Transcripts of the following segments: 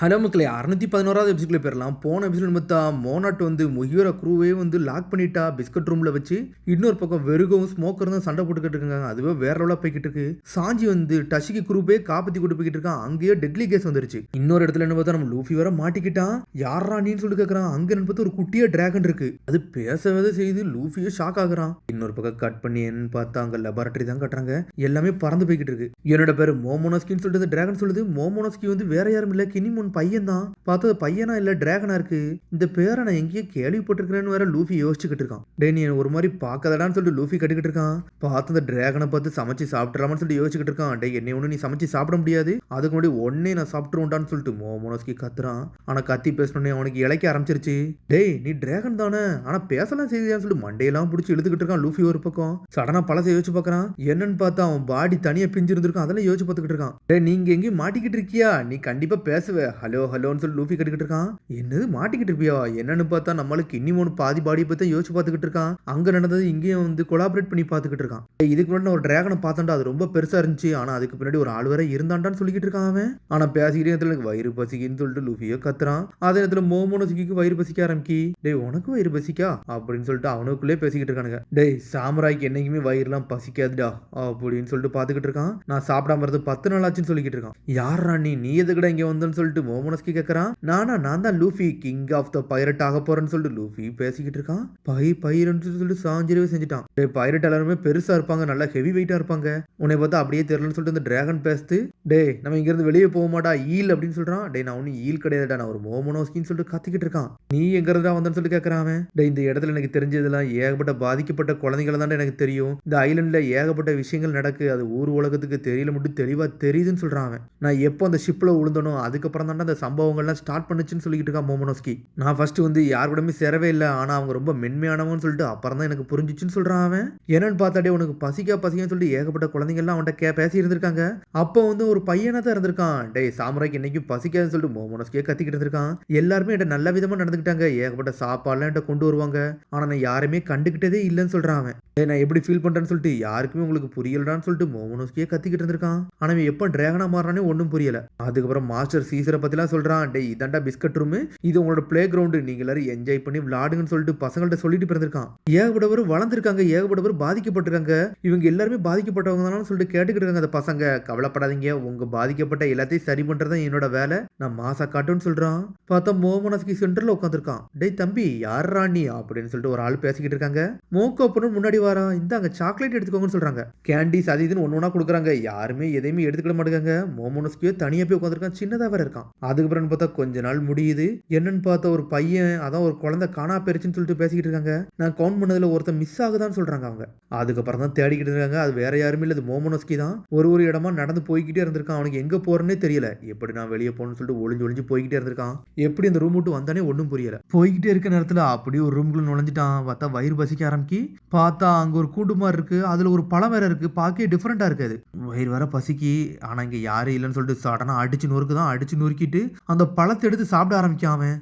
Hello மக்களே 611வது எபிசோட்ல போயிடலாம். போன எபிசோட் பார்த்தா மோனாட் வந்து முகியோர க்ரூவே வந்து லாக் பண்ணிட்டா பிஸ்கட் ரூம்ல வச்சு. இன்னொரு பக்கம் வெறுகவும் ஸ்மோக்கர் தான் சண்டை போட்டுக்கிட்டு இருக்காங்க. அதுவே வேற லெவலா போய்கிட்டு இருக்கு. சாஞ்சி வந்து டஷிக்கு குரூப்பே காப்பாத்தி கூட்டு போய்கிட்டு இருக்கான். அங்கேயே டெட்லி கேஸ் வந்துருச்சு. இன்னொரு இடத்துல என்ன பார்த்தா நம்ம லூஃபி வேற மாட்டிக்கிட்டான். யாரா நீன்னு சொல்லி கேட்கறான். அங்க என்ன பார்த்தா ஒரு குட்டியா டிராகன் இருக்கு. அது பேசவே செய்து லூஃபியே ஷாக் ஆகுறான். இன்னொரு பக்கம் கட் பண்ணி என்னன்னு பார்த்தா அங்க லெபார்டரி தான் கட்டுறாங்க. எல்லாமே பறந்து போய்கிட்டு இருக்கு. என்னோட பேரு மோமோனோஸ்கின்னு சொல்லிட்டு டிராகன் சொல்லுது. மோமோனோஸ்கி வந்து வேற யாரும் இல்ல, கினிமோன் பையன் தான். பார்த்தது பையனா இல்ல டிராகனா இருக்கு. இந்த பேரை நான் எங்கேயோ கேள்விப்பட்டிருக்கிறேன்னு வேற லூஃபி யோசிச்சுக்கிட்டு இருக்கான். டே நீ ஒரு மாதிரி பார்க்கதடான்னு சொல்லிட்டு லூஃபி கட்டிக்கிட்டு இருக்கான். பார்த்து அந்த டிராகனை பார்த்து சமைச்சு சாப்பிடலாமான்னு சொல்லிட்டு யோசிச்சுக்கிட்டு இருக்கான். டே என்னை ஒண்ணு நீ சமைச்சு சாப்பிட முடியாது, அதுக்கு முன்னாடி ஒன்னே நான் சாப்பிட்டுருவோம்டான்னு சொல்லிட்டு மோமோனோஸ்கி கத்துறான். ஆனா கத்தி பேசணுன்னே அவனுக்கு இலைக்க ஆரம்பிச்சிருச்சு. டேய் நீ டிராகன் தானே, ஆனா பேசலாம் செய்தியான்னு சொல்லிட்டு மண்டையெல்லாம் பிடிச்சி இழுத்துக்கிட்டு இருக்கான் லூஃபி. ஒரு பக்கம் சடனா பழசை யோசிச்சு பார்க்கறான். என்னன்னு பார்த்தா அவன் பாடி தனியா பிஞ்சு இருந்திருக்கான். அதெல்லாம் யோசிச்சு பார்த்துக்கிட்டு இருக்கான். டே நீங்க எங்கேயும் மாட்டிக்கிட்டு இருக்கியா, நீ கண்டிப்பா பேசுவ, ஹலோ ஹலோன்னு சொல்லி லூஃபி கட்டிக்கிட்டு இருக்கான். என்னது மாட்டிக்கிட்டு இருப்பியா, என்னன்னு பார்த்தா நம்மளுக்கு இன்னிமோனு பாதி பாடி பத்தி யோசிச்சு பார்த்துக்கிட்டு இருக்கான். அங்க நடந்தது இங்கேயும் வந்து கொலாபரேட் பண்ணி பார்த்துக்கிட்டு இருக்கான். இதுக்கு முன்னாடி ஒரு டிராகனை பார்த்தா அது ரொம்ப பெருசா இருந்துச்சு, ஆனா அதுக்கு பின்னாடி ஒரு ஆள் வேற இருந்தான்டான்னு சொல்லிக்கிட்டு இருக்கான் அவன். ஆனா பேசிக்கிட்டே எனக்கு வயிறு பசிக்குன்னு சொல்லிட்டு லூஃபியோ கத்துறான். அதே நேரத்துல மோமோனோஸ்கிக்கு வயிறு பசிக்க ஆரம்பிக்கி. டேய் உனக்கு வயிறு பசிக்கா அப்படின்னு சொல்லிட்டு அவனுக்குள்ளே பேசிக்கிட்டு இருக்கானுங்க. டேய் சாமுராய்க்கு என்னைக்குமே வயிறுலாம் பசிக்காதுடா அப்படின்னு சொல்லிட்டு பார்த்துக்கிட்டு இருக்கான். நான் சாப்பிடாம இருந்து 10 நாள் ஆச்சுன்னு சொல்லிக்கிட்டு இருக்கான். யாரா நீ எதுக்கடா இங்க வந்தன்னு சொல்லிட்டு மோமோனோஸ்கி கேட்கறான். நான் தான் Luffy king of the pirate ஆக போறேன்னு சொல்லிட்டு லூஃபி பேசிக்கிட்டு இருக்கான். பைரட்னு சொல்லிட்டு சாஞ்சிரவே செஞ்சுட்டான். பைரட் எல்லாருமே பெருசா இருப்பாங்க, நல்லா ஹெவி வெயிட்டா இருப்பாங்க. உன்னை பார்த்தா அப்படியே தெரியலன்னு சொல்லிட்டு இந்த டிராகன் பேசுது. டே நம்ம இங்க இருந்து வெளியே போக மாட்டா ஈல் அப்படின்னு சொல்றான். டே நான் ஒன்னும் ஈல் கிடையாதுடா, நான் ஒரு மோமோனோஸ்கின்னு சொல்லிட்டு கத்திக்கிட்டு இருக்கான். நீ எங்க இருந்தா வந்தன்னு சொல்லிட்டு கேட்கறான். டே இந்த இடத்துல எனக்கு தெரிஞ்சதெல்லாம் ஏகப்பட்ட பாதிக்கப்பட்ட குழந்தைகளை தான் எனக்கு தெரியும். இந்த ஐலண்ட்ல ஏகப்பட்ட விஷயங்கள் நடக்கு, அது ஊர் உலகத்துக்கு தெரியல மட்டும் தெளிவா தெரியுதுன்னு சொல்றான். நான் எப்போ அந்த ஷிப்ல விழுந்தனோ அதுக்கப்புறம் தான் அந்த சம்பவங்கள்லாம் ஸ்டார்ட் பண்ணுச்சுன்னு சொல்லிக்கிட்டு இருக்கான் மோமோனோஸ்கி. நான் ஃபர்ஸ்ட் வந்து யார் கூடமே சேரவே இல்லை, ஆனா அவங்க ரொம்ப மென்மையானவன்னு சொல்லிட்டு அப்புறம் தான் எனக்கு புரிஞ்சிச்சுன்னு சொல்றான் அவன். என்னன்னு பார்த்தாடே உனக்கு பசிக்கான்னு சொல்லிட்டு ஏகப்பட்ட குழந்தைங்கள்லாம் அவன்கிட்ட பேசி இருந்திருக்காங்க. அப்போ வந்து ஒரு பையனா தான் இருந்திருக்கான். டே சாமுராய்க்கு இன்னைக்கு பசிக்காதுன்னு சொல்லிட்டு மோமோனோஸ்கியே கத்திக்கிட்டு இருந்திருக்கான். எல்லாருமே என்கிட்ட நல்ல விதமா நடந்துக்கிட்டாங்க, ஏகப்பட்ட சாப்பாடுலாம் என்கிட்ட கொண்டு வருவாங்க, ஆனா நான் யாருமே கண்டுகிட்டதே இல்லைன்னு சொல்றான் அவன். நான் எப்படி ஃபீல் பண்றேன்னு சொல்லிட்டு யாருக்குமே உங்களுக்கு புரியலடான்னு சொல்லிட்டு மோமோனோஸ்கியே கத்திக்கிட்டு இருந்திருக்கான். ஆனா எப்போ டிராகனா மாறானே ஒன்றும் புரியல. அதுக்கப்புறம் மாஸ்டர் சீசரை பத்திலாம் சொல்றான். டே இதாண்டா பிஸ்கட் ரூம், இது உங்களோட பிளே கிரவுண்டு, நீங்க எல்லாரும் என்ஜாய் பண்ணி விளையாடுங்கன்னு சொல்லிட்டு பசங்கள்ட்ட சொல்லிட்டு பிறந்திருக்கான். ஏகப்பட்டவர் வளர்ந்துருக்காங்க, ஏகப்பட்டவர் பாதிக்கப்பட்டிருக்காங்க. இவங்க எல்லாருமே பாதிக்கப்பட்டவங்க தானு சொல்லிட்டு கேட்டுக்கிட்டு இருக்காங்க அந்த பசங்க. கவலைப்படாதீங்க, உங்க பாதிக்கப்பட்ட எல்லாத்தையும் சரி பண்றதுதான் என்னோட வேலை, நான் மாசா காட்டுன்னு சொல்றான். பார்த்தா மோமோனோஸ்கி சென்டர்ல உட்காந்துருக்கான். டேய் தம்பி யாரா நீ அப்படின்னு சொல்லிட்டு ஒரு ஆள் பேசிக்கிட்டு இருக்காங்க. மோக்கோ பொண்ணு முன்னாடி வரா. இந்தாங்க சாக்லேட் எடுத்துக்கோங்கன்னு சொல்றாங்க. கேண்டிஸ் அது இதுன்னு ஒன்னு ஒன்னா கொடுக்குறாங்க. யாருமே எதையுமே எடுத்துக்கிட மாட்டேங்க. மோமோனோஸ்கியோ தனியா போய் உட்காந்துருக்கான், சின்னதா வேற இருக்கான். அதுக்கப்புறம் பார்த்தா கொஞ்ச நாள் முடியுது. என்னன்னு பார்த்தா ஒரு பையன், அதான் ஒரு குழந்தை காணா போயிருச்சுன்னு சொல்லிட்டு பேசிக்கிட்டு இருக்காங்க. நான் கவுண்ட் பண்ணதுல ஒருத்தன் மிஸ் ஆகுதான்னு சொல்றாங்க அவங்க. அதுக்கப்புறம் தான் தேடிக்கிட்டு இருக்காங்க. அது வேற யாருமே இல்லை, மோமோனோஸ்கி தான். ஒரு இடமா நடந்து போய்கிட்டே இருந்திருக்கான். அவனுக்கு எங்க போறேன்னே தெரியல. எப்படி நான் வெளியே போகணும்னு சொல்லிட்டு ஒளிஞ்சு போய்கிட்டே இருந்திருக்கான். எப்படி அந்த ரூம் விட்டு வந்தானே ஒன்றும் புரியல. போய்கிட்டே இருக்க நேரத்துல அப்படியே ஒரு ரூம்குள்ள நுழைஞ்சிட்டான். பார்த்தா வயிறு பசிக்க ஆரம்பிக்கி. பார்த்தா அங்க ஒரு கூண்டு மாதிரி இருக்கு, அதுல ஒரு பழம் வேற இருக்கு, பார்க்கவே டிஃபரெண்டா இருக்காது. வயிறு வேற பசிக்கி. ஆனா இங்க யாரும் இல்லைன்னு சொல்லிட்டு சடனா அடிச்சு நொறுக்குதான். அடிச்சு நொறுக்கிட்டு அந்த பழத்தை எடுத்து சாப்பிட ஆரம்பிக்கான்.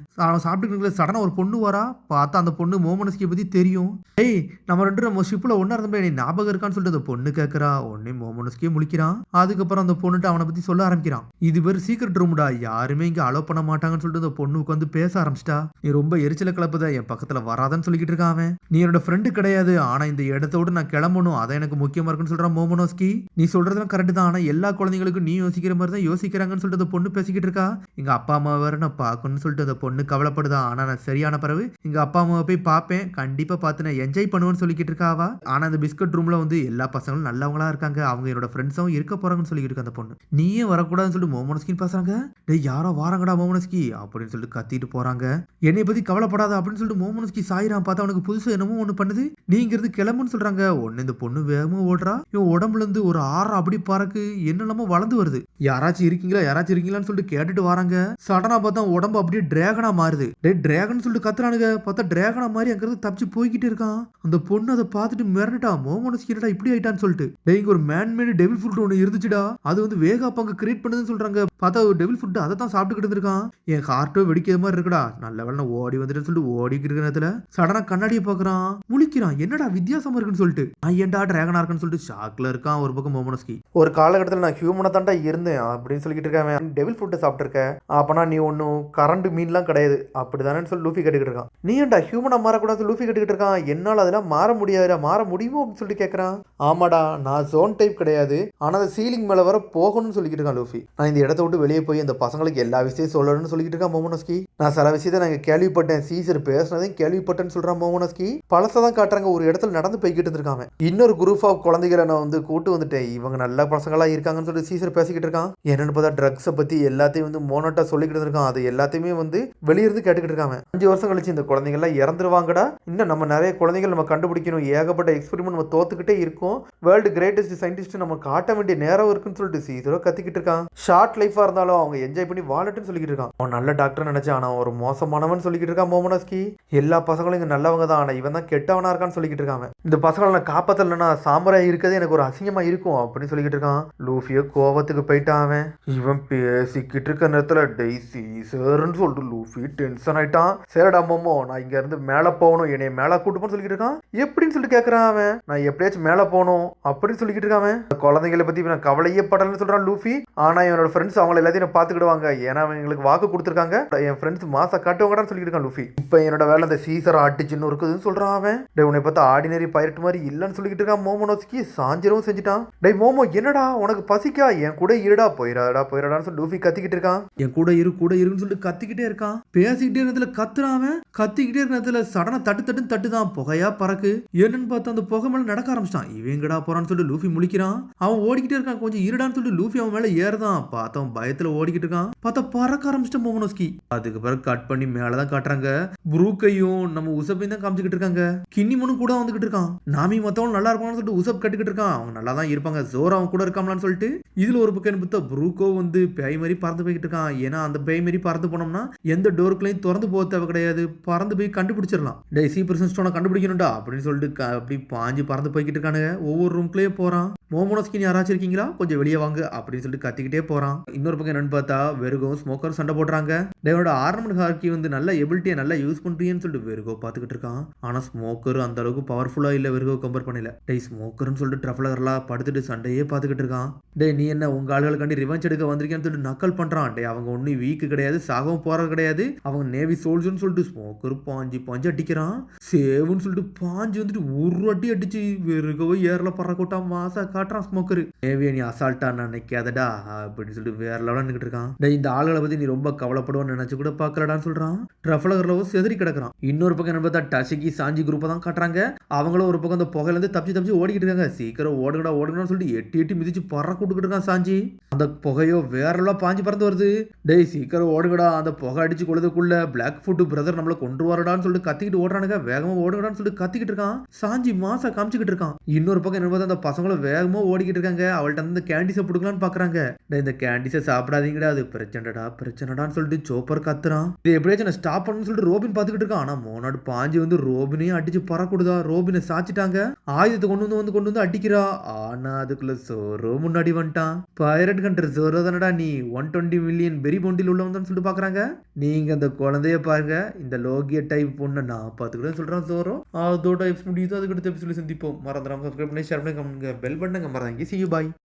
அவன் சாப்பிட்டு சடனா ஒரு பொண்ணு வரா. பார்த்தா அந்த பொண்ணு மோமோனோஸ்கியை பத்தி தெரியும். ஏய் நம்ம ரெண்டு ஷிப்ல ஒன்னா இருந்தோம், நீ ஞாபகம் இருக்கான்னு சொல்லிட்டு அந்த பொண்ணு கேட்கறா. உடனே மோமோனோஸ்கியே முழிக்கிறான். அதுக்கப்புறம் அந்த பொண்ணுட்டு அவனை பத்தி சொல்ல ஆரம்பிக்கிறான். இது பேர் சீக்ரெட் ரூம்டா, யாருமே இங்க அலோ பண்ண மாட்டாங்கன்னு சொல்லிட்டு அந்த பொண்ணு உட்காந்து பேச ஆரம்பிச்சிட்டா. நீ ரொம்ப எரிச்சல கலப்புதான், என் பக்கத்துல வராதான்னு சொல்லிக்கிட்டு இருக்கான் அவன். நீ என்னோட ஃப்ரெண்டு கிடையாது, ஆனா இந்த இடத்தோட நான் கிளம்பணும், அதான் எனக்கு முக்கியமா இருக்குன்னு சொல்றான் மோமோனோஸ்கி. நீ சொல்றதுலாம் கரெக்ட் தான், ஆனா எல்லா குழந்தைங்களுக்கும் நீ யோசிக்கிற மாதிரி தான் யோசிக்கிறாங்கன்னு சொல்லிட்டு அந்த பொண்ணு பேசிக்கிட்டு இருக்கா. எங்க அப்பா அம்மா வேற நான் பார்க்கணும்னு சொல்லிட்டு அந்த பொண்ணு கவலைப்படுதா. ஆனா நான் சரியான பிறகு எங்க அப்பா அம்மாவை போய் பார்ப்பேன், கண்டிப்பா பார்த்து நான் என்ஜாய் பண்ணுவேன்னு சொல்லிக்கிட்டு இருக்காவா. ஆனா அந்த பிஸ்கட் ரூம்ல வந்து எல்லா பசங்களும் நல்லவங்களா இருக்காங்க, அவங்க என்னோட ஃப்ரெண்ட்ஸும் இருக்க போறாங்கன்னு சொல்லிட்டு இருக்க அந்த பொண்ணு. நீயே வரக்கூடாதுன்னு சொல்லிட்டு மோமோனோஸ்கின்னு பேசுறாங்க. டேய் யாரோ வாராங்கடா மோமோனோஸ்கி அப்படின்னு சொல்லிட்டு கத்திட்டு போறாங்க. என்னை பத்தி கவலைப்படாத அப்படின்னு சொல்லிட்டு மோமோனோஸ்கி சாயிரான். பார்த்தா அவனுக்கு புதுசு என்னமோ ஒண்ணு பண்ணுது. நீங்க இருந்து கிளம்புன்னு சொல்றாங்க. உடனே இந்த பொண்ணு வேகமா ஓடுறா. இவன் உடம்புல இருந்து ஒரு ஆறு அப்படி பறக்கு என்னெல்லாமோ வளர்ந்து வருது. யாராச்சும் இருக்கீங்களான்னு சொல்லிட்டு கேட்டுட்டு வராங்க. சடனா பார்த்தா உடம்பு அப்படியே டிராகனா மாறுது. டே டிராகன் சொல்லிட்டு கத்துறானுங்க. பார்த்தா டிராகனா மாதிரி அங்கிருந்து தப்பிச்சு போய்கிட்டு இருக்கான். அந்த பொண்ணு அதை பார்த்துட்டு மிரண்டுட்டா. மோமோனோஸ்கி இப்படி ஆயிட்டான்னு சொல்லிட்டு. டே இங்க ஒரு மேன்மேடு டெவில் ஃப்ரூட் ஒன்று இருந்துச்சுடா, அது வந்து வேகா பங்கு கிரியேட் பண்ணுதுன்னு சொல்றாங்க. பார்த்தா டெவில் ஃபுட் அதை தான் சாப்பிட்டுக்கிட்டு இருக்கான். என் ஹார்ட்டோ வெடிக்கிற மாதிரி இருக்குடா. நல்ல வேலை நான் ஓடி வந்துட்டேன்னு சொல்லிட்டு ஓடிக்கிட்டு இருக்கிற நேரத்துல சடனா கண்ணாடியை பாக்குறான். முழிக்கிறான். என்னடா வித்தியாசமா இருக்குன்னு சொல்லிட்டு ஏன்டா டிராகனா இருக்குன்னு சொல்லிட்டு ஷாக்ல இருக்கான். ஒரு பக்கம் மோமோனஸ்கி ஒரு காலகட்டத்தில் நான் ஹியூமனா தாண்டா இருந்தேன் அப்படின்னு சொல்லிட்டு இருக்கான். டெவில் ஃபுட்டை சாப்பிட்டுருக்க அப்பனா நீ ஒன்னும் கரண்ட் மீன்லாம் கிடையாது அப்படிதானு சொல்லி லூஃபி கேட்டுக்கிட்டு இருக்கான். நீ ஏன்டா ஹியூமனா மாறக்கூடாது லூஃபி கேட்டுக்கிட்டு இருக்கான். என்னால் அதெல்லாம் மாற முடியாதுடா, மாற முடியுமோ அப்படின்னு சொல்லிட்டு கேட்கறான். ஆமாடா நான் ஜோன் டைப் கிடையாது, ஆனா அந்த சீலிங் மேல வர போகணும்னு சொல்லிக்கிட்டு இருக்கான் லூஃபி. நான் இந்த இடத்த விட்டு வெளியே போய் இந்த பசங்களுக்கு எல்லா விஷயம் சொல்லணும்னு சொல்லிக்கிட்டு இருக்கான் மோமோனஸ்கி. நான் சில விஷயத்தை நாங்கள் கேள்விப்பட்டேன், சீசர் பேசுனதையும் கேள்விப்பட்டேன்னு சொல்றான் மோமோனஸ்கி. பழசதான் காட்டுறாங்க. ஒரு இடத்துல நடந்து போய்கிட்டு இருக்காங்க. இன்னொரு குரூப் ஆஃப் குழந்தைகளை நான் வந்து கூட்டு வந்துட்டேன், இவங்க நல்ல பசங்களா இருக்காங்கன்னு சொல்லி சீசர் பேசிக்கிட்டு இருக்கான். என்னன்னு பார்த்தா ட்ரக்ஸை பத்தி எல்லாத்தையும் வந்து மோனோட்டா சொல்லிக்கிட்டு இருக்கான். அது எல்லாத்தையுமே வந்து வெளியிருந்து கேட்டுக்கிட்டு இருக்காங்க. 5 வருஷம் கழிச்சு இந்த குழந்தைங்கள்லாம் இறந்துருவாங்கடா, இன்னும் நம்ம நிறைய குழந்தைகள் நம்ம கண்டுபிடிக்கணும், ஏகப்பட்ட எக்ஸ்பெரிமெண்ட் நம்ம தோத்துக்கிட்டே இருக்கும், வேர்ல்டு கிரேட்டஸ்ட் சயின்டிஸ்ட் நம்ம காட்ட வேண்டிய நேரம் இருக்குன்னு சொல்லிட்டு சீசரோ கத்திக்கிட்டு இருக்கான். ஷார்ட் லைஃபா இருந்தாலும் அவங்க என்ஜாய் பண்ணி வாழட்டுன்னு சொல்லிக்கிட்டு இருக்கான். அவன் நல்ல டாக்டர் நினைச்சான், ஆனா ஒரு மோசமானவன் சொல்லிக்கிட்டு இருக்கான் மோமோனஸ்கி. எல்லா பசங்களும் இங்க நல்லவங்க தான், ஆனா இவன் தான் கெட்டவனா இருக்கான்னு சொல்லிக்கிட்டு இருக்காங்க. இந்த பசங்களை நான் காப்பாத்தலன்னா சாம்பரா இருக்கிறது எனக்கு ஒரு அசிங்கமா இருக்கும் அப்படின்னு சொல்லிக்கிட்டு இருக்கான். லூஃபியோ கோவத்துக்கு போயிட்டான். அவன் இவன் பேசிக்கிட்டு இருக்க நேரத்துல டெய்ஸி சார்ன்னு சொல்லிட்டு லூஃபி டென்ஷன் ஆயிட்டான். சரிடா மோமோ நான் இங்க இருந்து மேல போகணும், என்னைய மேல கூட்டு போன்னு சொல்லிக்கிட்டு இருக்கான். எப்படின்னு சொல்லிட்டு கேட்கறான். அவன் நான் எப்படியாச்சும் மேல போகணும் அப்படின்னு சொல்லிக்கிட்டு இருக்கான். குழந்தைகளை பத்தி நான் கவலையே படலன்னு சொல்றான் லூஃபி. ஆனா என்னோட ஃப்ரெண்ட்ஸ் அவங்க எல்லாத்தையும் பாத்துக்கிடுவாங்க, ஏன்னா அவங்க எங்களுக்கு வாக்கு கொடுத்துருக்காங்க, என் ஃப்ரெண்ட்ஸ் மாச காட்டுவாங்கடான்னு சொல்லிட்டு இருக்கான் லூஃபி. இப்ப என்னோட வேலை அந்த சீசர் ஆட்டிச்சுன்னு இருக்குதுன்னு சொல்றான். அவன் உன்னை பார்த்தா ஆர்டினரி பைரட் மாதிரி இல்லன்னு சொல்லிக்கிட்டு இருக்கான். மோமோனஸ்கி சாஞ்சிரவும் செஞ்சுட்டான். டே மோமோ என்னடா உனக்கு பசிக்கா, என் கூட இருடா, போயிடாடான்னு சொல்லி லூஃபி கத்திக்கிட்டு இருக்கான். என் கூட இருக்குன்னு சொல்லிட்டு கத்திக்கிட்டே இருக்கான். பேசிக்கிட்டே இருக்கிறதுல கத்துறான். அவன் கத்திக்கிட்டே இருக்கிறதுல சடனா தட்டுன்னு தட்டுதான், புகையா பறக்கு. என்னன்னு பார்த்தா அந்த புகை மேல நடக்க ஆரம்பிச்சிட்டான். இவங்கடா போறான்னு சொல்லிட்டு லூஃபி முழிக்கிறான். அவன் ஓடிக்கிட்டே இருக்கான். கொஞ்சம் இருடான்னு சொல்லிட்டு லூஃபி அவன் மேல ஏறுதான். பார்த்தவன் பயத்துல ஓடிக்கிட்டு இருக்கான். பார்த்தா பறக்க ஆரம்பிச்சிட்டான் மோமோனஸ்கி. அதுக்கு பிறகு கட் பண்ணி மேலதான் காட்டுறாங்க. புரூக்கையும் நம்ம உசப்பையும் தான் காமிச்சுக்கிட்டு இருக்காங்க. கின்னிமனும் கூட வந்துகிட்டு இருக்கான். நாமி மத்தவங்க நல்லா இருப்பான்னு சொல்லிட்டு உசப் கட்டுக்கிட்டு இருக்கான். அவங்க நல்லா தான் இருப்பாங்க, ஜோரா அவன் கூட இருக்காமலான்னு சொல்லிட்டு. இதுல ஒரு பக்கம் பார்த்தா புரூக்கோ வந்து பேய் மாதிரி பறந்து போய்கிட்டு இருக்கான். ஏன்னா அந்த பேய் மாதிரி பறந்து போனோம்னா எந்த டோருக்குலையும் திறந்து போக தேவை கிடையாது, பறந்து போய் கண்டுபிடிச்சிடலாம். டெய்ஸி பர்சன் ஸ்டோனை கண்டுபிடிக்கணும்டா அப்படின்னு சொல்லிட்டு அப்படி பாஞ்சு பறந்து போய்கிட்டு இருக்கானுங்க. ஒவ்வொரு ரூம்குள்ளேயே போறான். மோமோனஸ்கின் யாராச்சும் இருக்கீங்களா, கொஞ்சம் வெளியே வாங்க அப்படின்னு சொல்லிட்டு கத்திக்கிட்டே போறான். இன்னொரு பக்கம் என்னன்னு பார்த்தா வெறுகும் ஸ்மோக்கர் சண்டை போடுறாங்க. டேவோட ஆர்னமெண்ட் ஹாக்கி வந்து நல்ல எபிலிட்டியை நல்லா யூஸ் பண்றீங்கன்னு சொல்லிட்டு வெறுகோ பார்த்துக்கிட்டு இருக்கான். ஆனா ஸ்மோக்கர் அந்த அளவுக்கு பவர்ஃபுல்லா இல்ல வெறுகோ கம்பேர் பண்ணல. டேய் ஸ்மோக்கர்னு சொல்லிட்டு ட்ரஃபலர்லாம் படுத்துட்டு சண்டையே பார்த்துக்கிட்டு இருக்கான். டே நீ என்ன உங்க ஆளுகளுக்காண்டி ரிவெஞ்ச் எடுக்க வந்திருக்கேன்னு சொல்லிட்டு நக்கல் பண்றான். டே அவங்க ஒன்னும் வீக்கு கிடையாது, சாகவும் போறது கிடையாது, அவங்க நேவி சோல்ஜர்னு சொல்லிட்டு ஸ்மோக்கர் பாஞ்சு அடிக்கிறான். சேவுன்னு சொல்லிட்டு பாஞ்சு வந்துட்டு ஒரு அடி அடிச்சு வெறுகோ ஏர்ல பறக்கோட்டா மாசா காட்டுறான் ஸ்மோக்கர். நேவியை நீ அசால்ட்டா நினைக்காதடா அப்படின்னு சொல்லிட்டு வேற லெவலில் நின்னுட்டு இருக்கான். டே இந்த ஆளுகளை பத்தி நீ ரொம்ப கவலைப்படுவான்னு நினைச்சு கூட பாக்கலடான்னு சொல்றான். ட்ரஃபலர்லவும் செதறி கிடக்குறான். இன்னொரு பக்கம் என்ன பார்த்தா டஷிகி சாஞ்சி குரூப்பை தான் காட்டுறாங்க. அவங்களும் ஒரு பக்கம் அந்த புகையில இருந்து தப்பிச்சு ஓடிக்கிட்டு இருக்காங்க. சீக்கிரம் ஓடுங்கடான்னு சொல்லிட்டு எட்டி மிதிச்சு பறக்க விட்டுக்கிட்டு இருக்கான் சாஞ்சி. அந்த புகையோ வேற எல்லாம் பாஞ்சு பறந்து வருது. டேய் சீக்கிரம் ஓடுங்கடா, அந்த புகை அடிச்சு கொள்ளுதுக்குள்ள பிளாக் ஃபுட் பிரதர் நம்மள கொண்டு வரடான்னு சொல்லிட்டு கத்திக்கிட்டு ஓடுறானுங்க. வேகமா ஓடுங்கடான்னு சொல்லிட்டு கத்திக்கிட்டு இருக்கான். சாஞ்சி மாசா காமிச்சுக்கிட்டு இருக்கான். இன்னொரு பக்கம் என்ன பார்த்தா அந்த பசங்களும் வேகமா ஓடிக்கிட்டு இருக்காங்க. அவள்கிட்ட அந்த கேண்டிஸை பிடிக்கலான்னு பாக்குறாங்க. இந்த கேண்டிஸை சாப்பிடாதீங்கடா, அது பிரச்சனைடான்னு சொல்லிட்டு சோப்பர் கத்துறான். இது எப்படியாச்சும் நான் ஸ்டாப் பண்ணணும்னு சொல்லிட்டு ரோபின் பாத்துக்கிட்டு இருக்கான். ஆனா மோனாடு பாஞ்சு வந்து ரோபினையும் அடிச்சு பறக்கூடுதா. ரோபினை சாச்சிட்டாங்க. ஆயுதத்தை கொண்டு வந்து அடிக்கிறா. ஆனா அதுக்குள்ள சோரோ முன்னாடி வந்துட்டான். பைரட் கண்டர் சோரோ தானடா நீ, 120 மில்லியன் பெரி பொண்டில் உள்ளவன் சொல்லிட்டு பாக்குறாங்க. நீங்க அந்த குழந்தைய பாருங்க, இந்த லோகிய டைப் பொண்ணை நான் பாத்துக்கிட்டேன்னு சொல்றான் சோரோ. அதோட முடியுது. அதுக்கு அடுத்த எபிசோட்ல சந்திப்போம். மறந்துடாம சப்ஸ்கிரைப் பண்ணி ஷேர் பண்ணி கமெண்ட் பெல் பண்ணுங்க. மறந்தாங்க. see you bye.